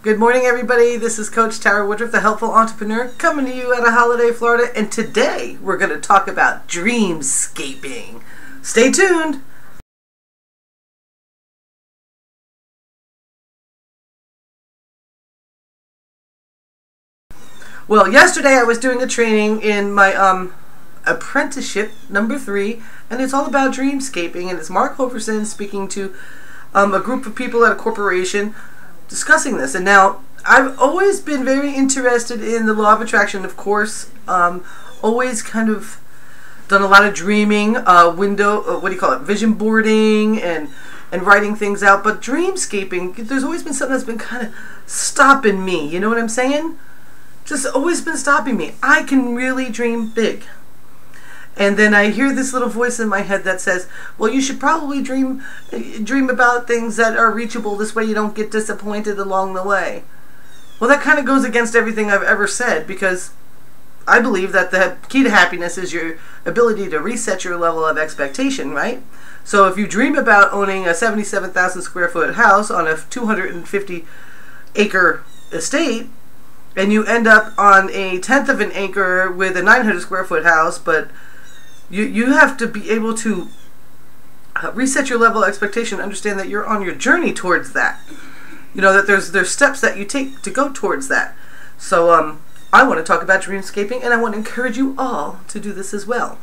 Good morning, everybody. This is Coach Tara Woodruff, the Helpful Entrepreneur, coming to you out of Holiday, Florida. And today we're going to talk about dreamscaping. Stay tuned. Well, yesterday I was doing a training in my apprenticeship number 3, and it's all about dreamscaping. And it's Mark Hoverson speaking to a group of people at a corporation discussing this. And now, I've always been very interested in the law of attraction, of course. Always kind of done a lot of dreaming, vision boarding, and writing things out. But dreamscaping, there's always been something that's been kind of stopping me. You know what I'm saying? Just always been stopping me. I can really dream big. And then I hear this little voice in my head that says, well, you should probably dream about things that are reachable. This way you don't get disappointed along the way. Well, that kind of goes against everything I've ever said, because I believe that the key to happiness is your ability to reset your level of expectation, right? So if you dream about owning a 77,000 square foot house on a 250 acre estate, and you end up on a 1/10 of an acre with a 900 square foot house, but you have to be able to reset your level of expectation, understand that you're on your journey towards that. You know, that there's steps that you take to go towards that. So I want to talk about dreamscaping, and I want to encourage you all to do this as well.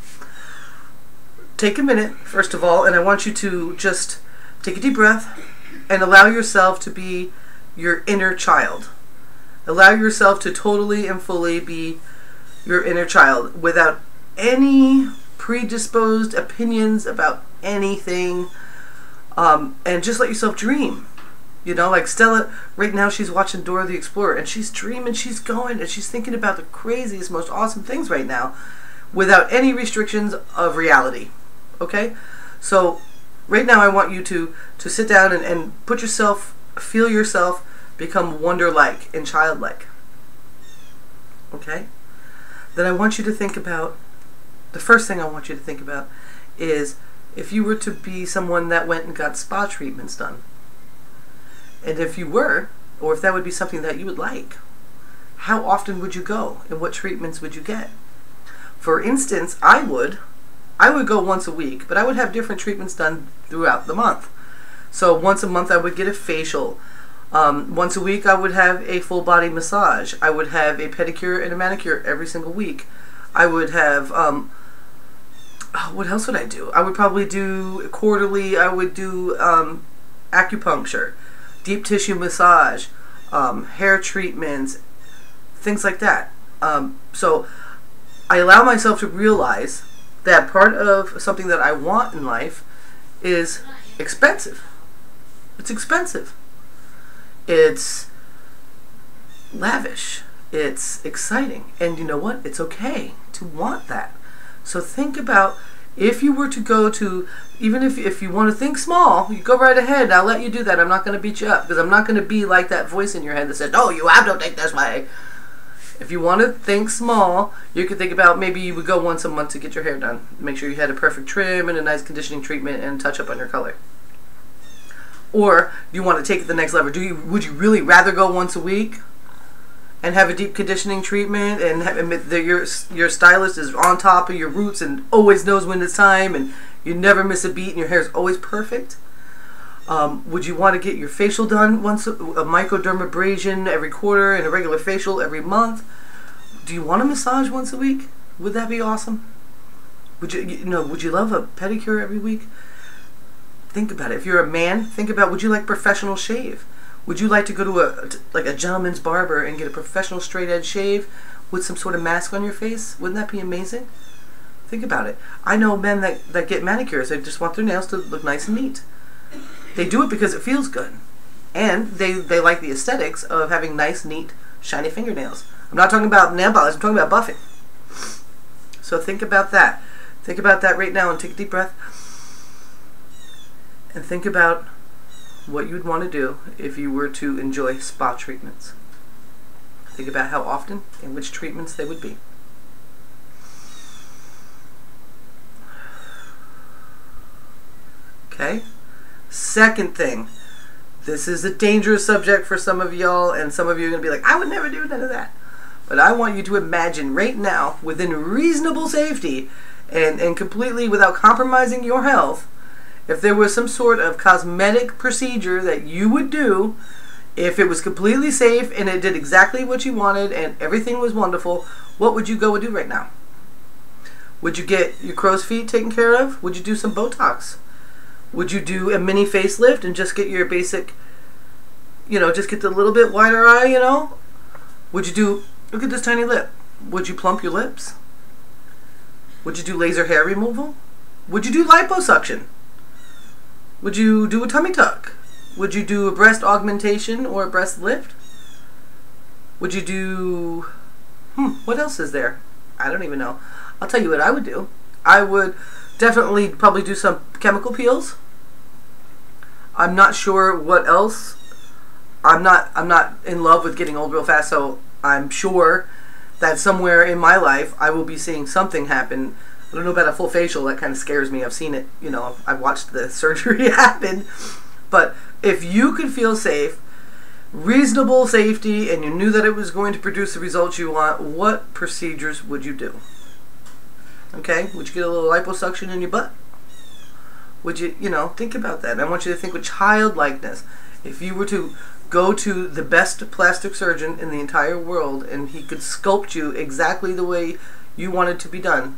Take a minute, first of all, and I want you to just take a deep breath and allow yourself to be your inner child. Allow yourself to totally and fully be your inner child without any predisposed opinions about anything, and just let yourself dream. You know, like Stella, right now she's watching Dora the Explorer, and she's dreaming, she's going, and she's thinking about the craziest, most awesome things right now without any restrictions of reality. Okay? So right now I want you to sit down and put yourself, feel yourself become wonder-like and childlike. Okay? Then I want you to think about, the first thing I want you to think about is if you were to be someone that went and got spa treatments done. And if you were, or if that would be something that you would like, how often would you go and what treatments would you get? For instance, I would go once a week, but I would have different treatments done throughout the month. So once a month I would get a facial. Once a week I would have a full body massage. I would have a pedicure and a manicure every single week. I would have, what else would I do? I would probably do quarterly, I would do acupuncture, deep tissue massage, hair treatments, things like that. So I allow myself to realize that part of something that I want in life is expensive. It's expensive. It's lavish. It's exciting. And you know what? It's okay to want that. So think about, if you were to go to, even if you want to think small, you go right ahead. I'll let you do that. I'm not going to beat you up, because I'm not going to be like that voice in your head that says, no, you have to think this way. If you want to think small, you could think about maybe you would go once a month to get your hair done. Make sure you had a perfect trim and a nice conditioning treatment and touch up on your color. Or you want to take it the next level. Would you really rather go once a week and have a deep conditioning treatment and your stylist is on top of your roots and always knows when it's time and you never miss a beat and your hair is always perfect? Would you want to get your facial done once, a microdermabrasion every quarter and a regular facial every month? Do you want a massage once a week? Would that be awesome? Would you love a pedicure every week? Think about it. If you're a man, think about, would you like professional shave? Would you like to go to a gentleman's barber and get a professional straight edge shave with some sort of mask on your face? Wouldn't that be amazing? Think about it. I know men that get manicures. They just want their nails to look nice and neat. They do it because it feels good. And they like the aesthetics of having nice, neat, shiny fingernails. I'm not talking about nail polish. I'm talking about buffing. So think about that. Think about that right now and take a deep breath. And think about what you'd want to do if you were to enjoy spa treatments. Think about how often and which treatments they would be. Okay? Second thing, This is a dangerous subject for some of y'all, and some of you are going to be like, I would never do none of that. But I want you to imagine right now, within reasonable safety, and completely without compromising your health, if there was some sort of cosmetic procedure that you would do, if it was completely safe and it did exactly what you wanted and everything was wonderful, what would you go and do right now? Would you get your crow's feet taken care of? Would you do some Botox? Would you do a mini facelift and just get your basic, just get the little bit wider eye, Would you do, look at this tiny lip. Would you plump your lips? Would you do laser hair removal? Would you do liposuction? Would you do a tummy tuck? Would you do a breast augmentation or a breast lift? Would you do, what else is there? I don't even know. I'll tell you what I would do. I would definitely probably do some chemical peels. I'm not sure what else. I'm not in love with getting old real fast, so I'm sure that somewhere in my life I will be seeing something happen. I don't know about a full facial. That kind of scares me. I've seen it. I've watched the surgery happen. But if you could feel safe, reasonable safety, and you knew that it was going to produce the results you want, what procedures would you do? Okay? Would you get a little liposuction in your butt? Would you, think about that. And I want you to think with childlikeness. If you were to go to the best plastic surgeon in the entire world and he could sculpt you exactly the way you wanted to be done,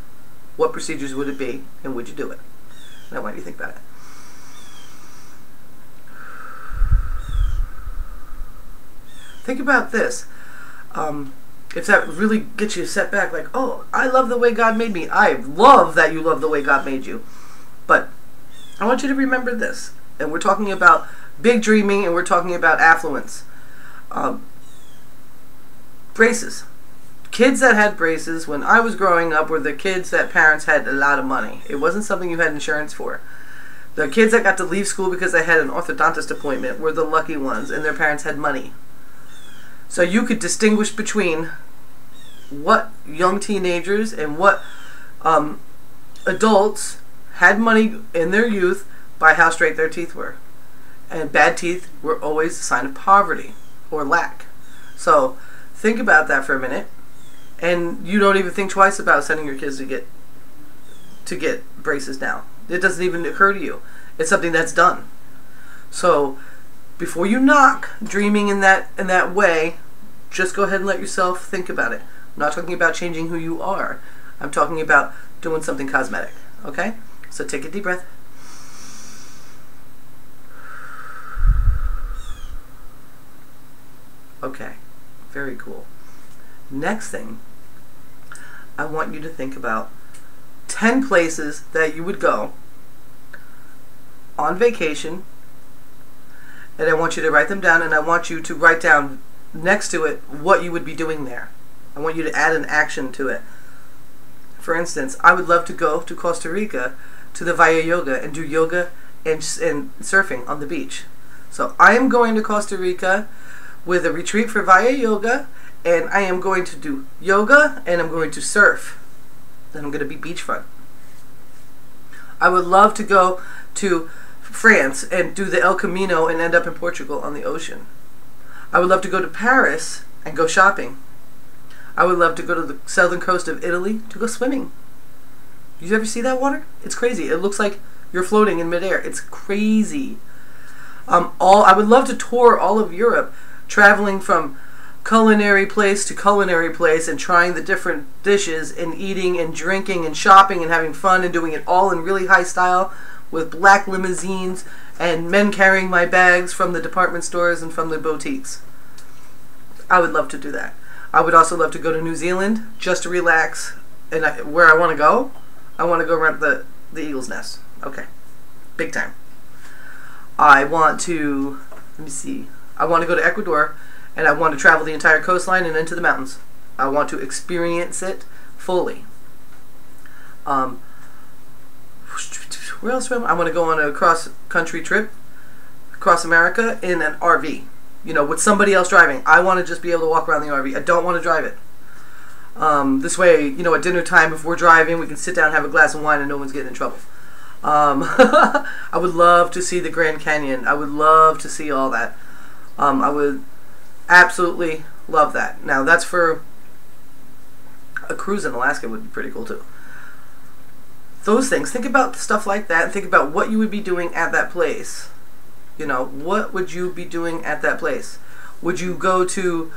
what procedures would it be, and would you do it? And I want you to think about it. Think about this. If that really gets you set back, like, oh, I love the way God made me. I love that you love the way God made you. But I want you to remember this. And we're talking about big dreaming, and we're talking about affluence. Braces. Kids that had braces when I was growing up were the kids that parents had a lot of money. It wasn't something you had insurance for. The kids that got to leave school because they had an orthodontist appointment were the lucky ones, and their parents had money. So you could distinguish between what young teenagers and what adults had money in their youth by how straight their teeth were. And bad teeth were always a sign of poverty or lack. So think about that for a minute. And you don't even think twice about sending your kids to get braces now. It doesn't even occur to you. It's something that's done. So before you knock dreaming in that way, just go ahead and let yourself think about it. I'm not talking about changing who you are. I'm talking about doing something cosmetic. Okay? So take a deep breath. Okay. Very cool. Next thing, I want you to think about 10 places that you would go on vacation, and I want you to write them down, and I want you to write down next to it what you would be doing there. I want you to add an action to it. For instance, I would love to go to Costa Rica to the Via Yoga and do yoga and surfing on the beach. So I am going to Costa Rica with a retreat for Via Yoga, and I am going to do yoga and I'm going to surf. And I'm going to be beachfront. I would love to go to France and do the El Camino and end up in Portugal on the ocean. I would love to go to Paris and go shopping. I would love to go to the southern coast of Italy to go swimming. You ever see that water? It's crazy. It looks like you're floating in midair. It's crazy. I would love to tour all of Europe, traveling from culinary place to culinary place and trying the different dishes and eating and drinking and shopping and having fun and doing it all in really high style with black limousines and men carrying my bags from the department stores and from the boutiques. I would love to do that. I would also love to go to New Zealand just to relax. And where I want to go around the Eagle's Nest. Okay. Big time. I want to, I want to go to Ecuador, and I want to travel the entire coastline and into the mountains. I want to experience it fully. Where else? I want to go on a cross-country trip across America in an RV. With somebody else driving. I want to just be able to walk around the RV. I don't want to drive it. This way, at dinner time, if we're driving, we can sit down and have a glass of wine and no one's getting in trouble. I would love to see the Grand Canyon. I would love to see all that. I would absolutely love that. Now, that's for a cruise in Alaska would be pretty cool too. Those things. Think about stuff like that and think about what you would be doing at that place. You know, what would you be doing at that place? Would you go to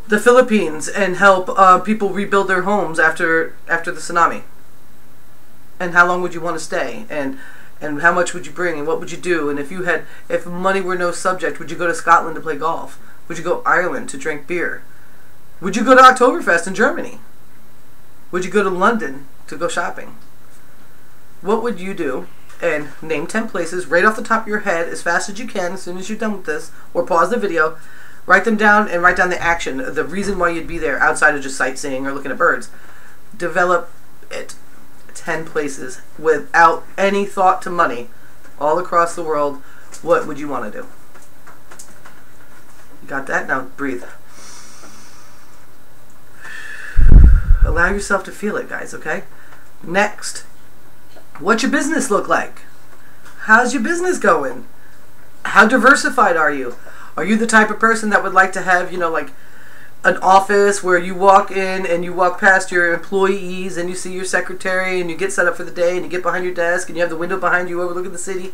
the Philippines and help people rebuild their homes after the tsunami? And how long would you want to stay? And how much would you bring? And what would you do? And if money were no subject, would you go to Scotland to play golf? Would you go to Ireland to drink beer? Would you go to Oktoberfest in Germany? Would you go to London to go shopping? What would you do? And name 10 places right off the top of your head as fast as you can, as soon as you're done with this, or pause the video, write them down and write down the action, the reason why you'd be there outside of just sightseeing or looking at birds. Develop it. 10 places without any thought to money all across the world. What would you want to do? You got that? Now breathe. Allow yourself to feel it, guys, okay? Next. What's your business look like? How's your business going? How diversified are you? Are you the type of person that would like to have, you know, like an office where you walk in and you walk past your employees and you see your secretary and you get set up for the day and you get behind your desk and you have the window behind you overlooking the city?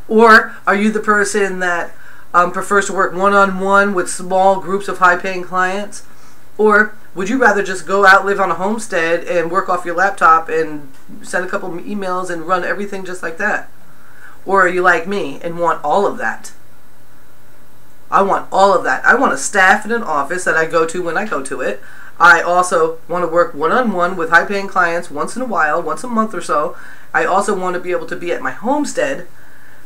Or are you the person that prefers to work one-on-one with small groups of high-paying clients? Or would you rather just go out, live on a homestead, and work off your laptop and send a couple of emails and run everything just like that? Or are you like me and want all of that? I want all of that. I want a staff in an office that I go to when I go to it. I also want to work one-on-one with high-paying clients once in a while, once a month or so. I also want to be able to be at my homestead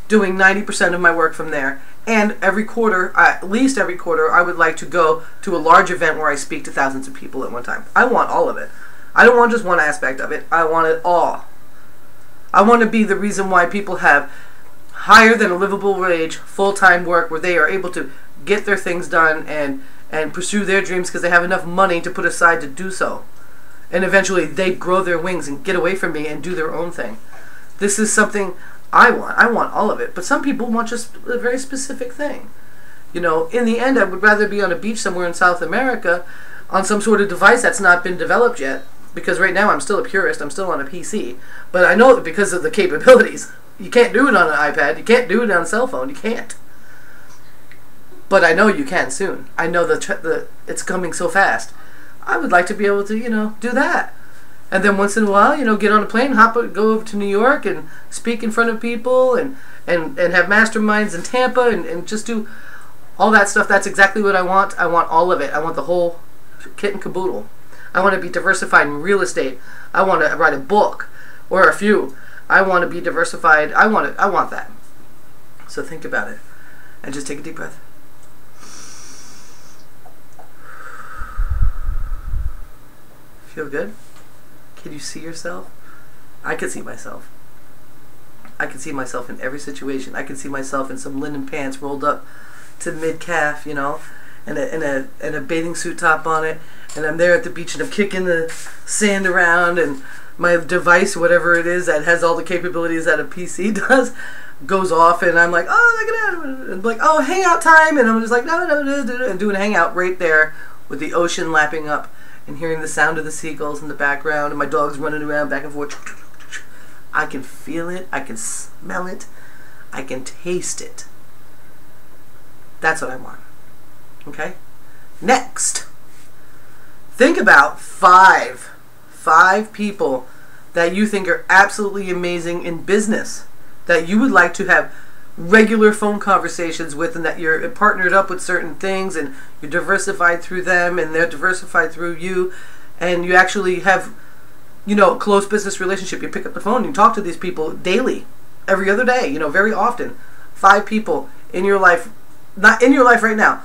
doing 90% of my work from there. And every quarter, at least every quarter, I would like to go to a large event where I speak to thousands of people at one time. I want all of it. I don't want just one aspect of it. I want it all. I want to be the reason why people have higher than a livable wage, full-time work where they are able to get their things done and pursue their dreams because they have enough money to put aside to do so. And eventually they grow their wings and get away from me and do their own thing. This is something I want. I want all of it. But some people want just a very specific thing. You know, in the end, I would rather be on a beach somewhere in South America on some sort of device that's not been developed yet. Because right now I'm still a purist. I'm still on a PC. But I know that because of the capabilities. You can't do it on an iPad. You can't do it on a cell phone. You can't. But I know you can soon. I know it's coming so fast. I would like to be able to, you know, do that. And then once in a while, you know, get on a plane, go over to New York and speak in front of people and have masterminds in Tampa and just do all that stuff. That's exactly what I want. I want all of it. I want the whole kit and caboodle. I want to be diversified in real estate. I want to write a book or a few. I want to be diversified. I want that. So think about it and just take a deep breath. Feel good? Can you see yourself? I can see myself. I can see myself in every situation. I can see myself in some linen pants rolled up to mid-calf, you know, and a bathing suit top on it, and I'm there at the beach and I'm kicking the sand around, and my device, whatever it is that has all the capabilities that a PC does, goes off, and I'm like, oh, look at that, and like, oh, hangout time, and I'm just like, no, and doing a hangout right there with the ocean lapping up. And hearing the sound of the seagulls in the background and my dogs running around back and forth. I can feel it. I can smell it. I can taste it. That's what I want. Okay? Next. Think about five people that you think are absolutely amazing in business that you would like to have regular phone conversations with, and that you're partnered up with certain things and you're diversified through them and they're diversified through you, and you actually have, you know, a close business relationship. You pick up the phone and you talk to these people daily, every other day, you know, very often. 5 people in your life, not in your life right now.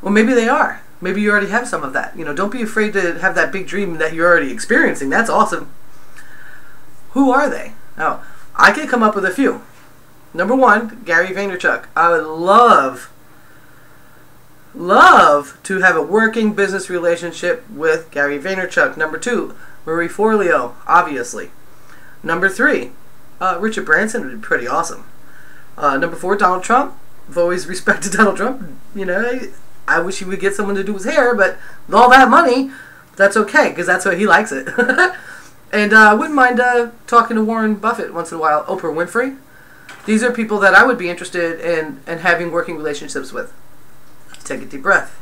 Well, maybe they are. Maybe you already have some of that. You know, don't be afraid to have that big dream that you're already experiencing. That's awesome. Who are they? Now, I can come up with a few. Number 1, Gary Vaynerchuk. I would love to have a working business relationship with Gary Vaynerchuk. Number 2, Marie Forleo, obviously. Number 3, Richard Branson would be pretty awesome. Number 4, Donald Trump. I've always respected Donald Trump. You know, I wish he would get someone to do his hair, but with all that money, that's okay, because that's what he likes it. And I wouldn't mind talking to Warren Buffett once in a while. Oprah Winfrey. These are people that I would be interested in having working relationships with. Take a deep breath.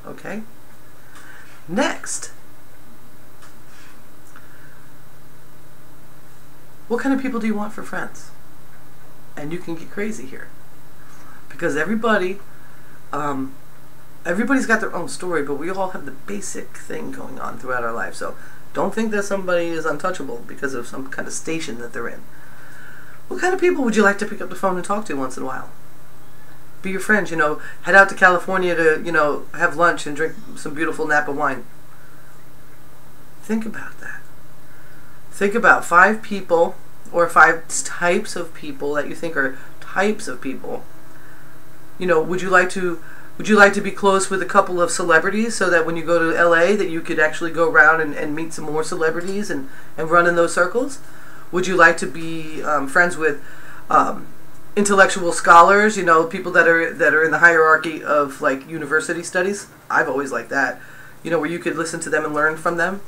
Okay. Next. What kind of people do you want for friends? And you can get crazy here. Because everybody's got their own story, but we all have the basic thing going on throughout our life. So don't think that somebody is untouchable because of some kind of station that they're in. What kind of people would you like to pick up the phone and talk to once in a while? Be your friends, you know, head out to California to, you know, have lunch and drink some beautiful Napa wine. Think about that. Think about 5 people or 5 types of people that you think are types of people. You know, would you like to be close with a couple of celebrities so that when you go to LA that you could actually go around and meet some more celebrities and run in those circles? Would you like to be friends with intellectual scholars, you know, people that are in the hierarchy of like university studies? I've always liked that, you know, where you could listen to them and learn from them.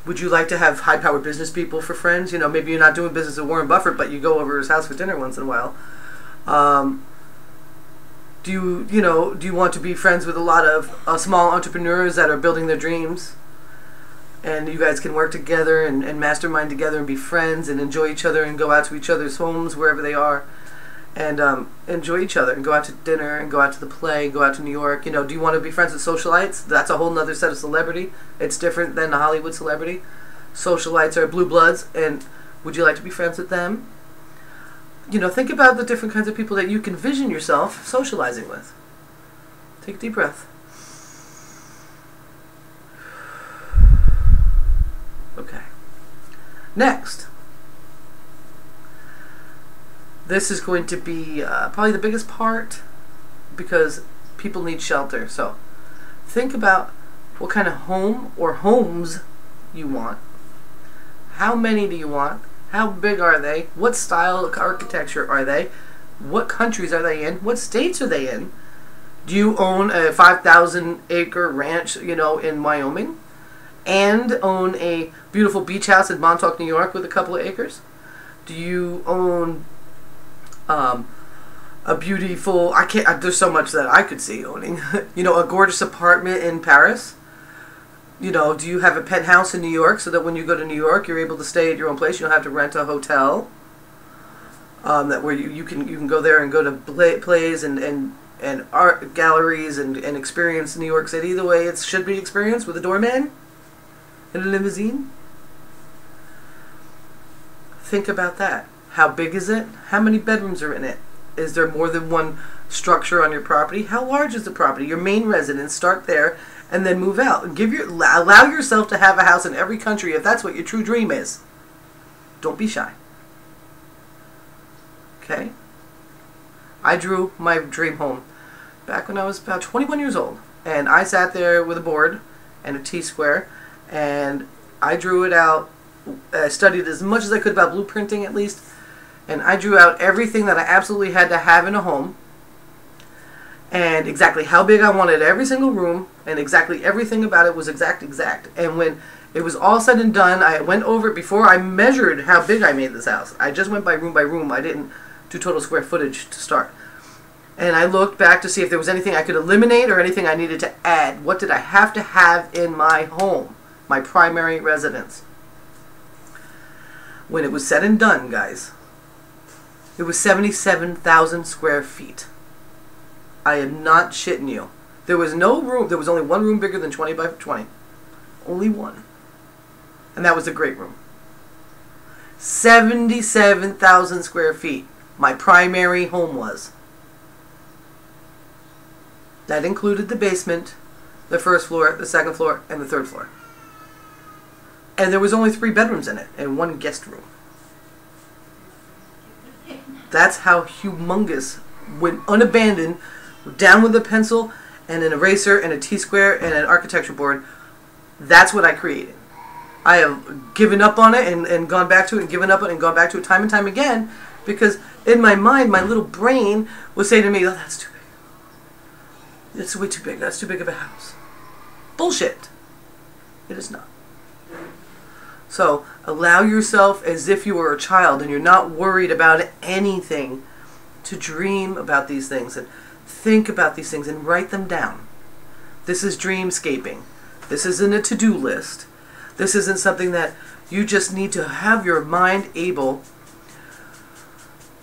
Would you like to have high-powered business people for friends? You know, maybe you're not doing business with Warren Buffett, but you go over his house for dinner once in a while. Do you want to be friends with a lot of small entrepreneurs that are building their dreams, and you guys can work together and mastermind together and be friends and enjoy each other and go out to each other's homes wherever they are and enjoy each other and go out to dinner and go out to the play, go out to New York? You know, do you want to be friends with socialites? That's a whole nother set of celebrity. It's different than the Hollywood celebrity. Socialites are blue bloods, and would you like to be friends with them? You know, think about the different kinds of people that you can vision yourself socializing with. Take a deep breath. Okay. Next. This is going to be probably the biggest part because people need shelter. So think about what kind of home or homes you want. How many do you want? How big are they? What style of architecture are they? What countries are they in? What states are they in? Do you own a 5,000 acre ranch, you know, in Wyoming? And own a beautiful beach house in Montauk, New York with a couple of acres? Do you own a beautiful, there's so much that I could see owning. You know, a gorgeous apartment in Paris? You know, do you have a penthouse in New York so that when you go to New York, you're able to stay at your own place? You don't have to rent a hotel. That where you can go there and go to plays and art galleries and experience New York City the way it should be experienced, with a doorman in a limousine. Think about that. How big is it? How many bedrooms are in it? Is there more than one structure on your property? How large is the property? Your main residence, start there and then move out. And allow yourself to have a house in every country if that's what your true dream is. Don't be shy. Okay? I drew my dream home back when I was about 21 years old. And I sat there with a board and a T-square and I drew it out. I studied as much as I could about blueprinting at least. And I drew out everything that I absolutely had to have in a home. And exactly how big I wanted every single room. And exactly everything about it was exact. And when it was all said and done, I went over it before I measured how big I made this house. I just went by room. I didn't do total square footage to start. And I looked back to see if there was anything I could eliminate or anything I needed to add. What did I have to have in my home? My primary residence. When it was said and done, guys, it was 77,000 square feet. I am not shitting you. There was no room. There was only one room bigger than 20 by 20. Only one. And that was a great room. 77,000 square feet. My primary home was. That included the basement, the first floor, the second floor, and the third floor. And there was only 3 bedrooms in it and 1 guest room. That's how humongous, when unabandoned, down with a pencil and an eraser and a T-square and an architecture board. That's what I created. I have given up on it and gone back to it and given up on it and gone back to it time and time again, because in my mind, my little brain would say to me, oh, that's too big. It's way too big. That's too big of a house. Bullshit. It is not. So allow yourself as if you were a child and you're not worried about anything to dream about these things and think about these things and write them down. This is dreamscaping. This isn't a to-do list. This isn't something that you just need to have your mind able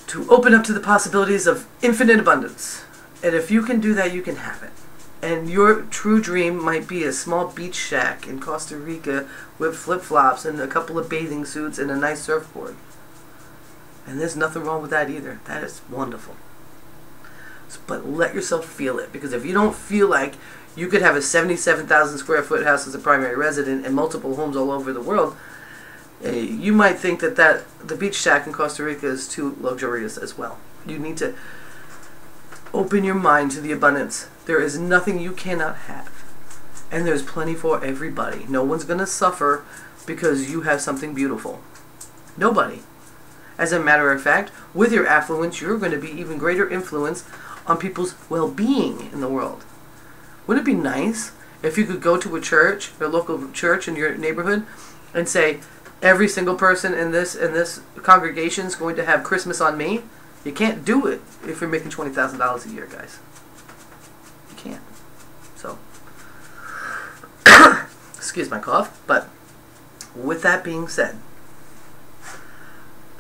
to open up to the possibilities of infinite abundance. And if you can do that, you can have it. And your true dream might be a small beach shack in Costa Rica with flip-flops and a couple of bathing suits and a nice surfboard. And there's nothing wrong with that either. That is wonderful. But let yourself feel it, because if you don't feel like you could have a 77,000 square foot house as a primary resident and multiple homes all over the world, you might think that the beach shack in Costa Rica is too luxurious as well. You need to open your mind to the abundance. There is nothing you cannot have. And there's plenty for everybody. No one's going to suffer because you have something beautiful. Nobody. As a matter of fact, with your affluence, you're going to be even greater influence on people's well-being in the world. Wouldn't it be nice if you could go to a church, a local church in your neighborhood, and say, every single person in this congregation is going to have Christmas on me? You can't do it if you're making $20,000 a year, guys. You can't. So, excuse my cough, but with that being said,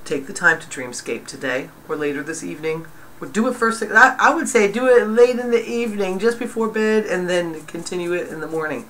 take the time to dreamscape today or later this evening. Or do it first thing. I would say do it late in the evening, just before bed, and then continue it in the morning.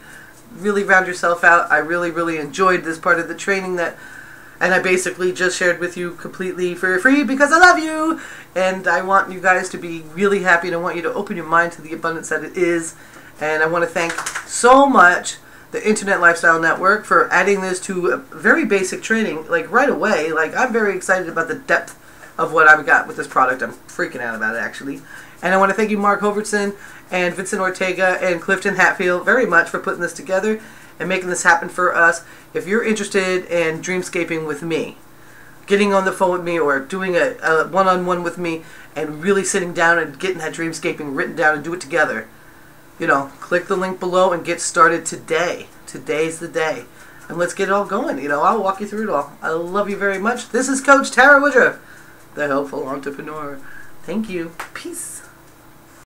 Really round yourself out. I really, really enjoyed this part of the training and I basically just shared with you completely for free because I love you, and I want you guys to be really happy, and I want you to open your mind to the abundance that it is. And I want to thank so much the Internet Lifestyle Network for adding this to a very basic training, like right away. Like, I'm very excited about the depth of what I've got with this product. I'm freaking out about it, actually. And I want to thank you, Mark Hoverson and Vincent Ortega and Clifton Hatfield, very much for putting this together and making this happen for us. If you're interested in dreamscaping with me, getting on the phone with me or doing a one-on-one with me and really sitting down and getting that dreamscaping written down and do it together, you know, click the link below and get started today. Today's the day. And let's get it all going. You know, I'll walk you through it all. I love you very much. This is Coach Tara Woodruff, the Helpful Entrepreneur. Thank you. Peace.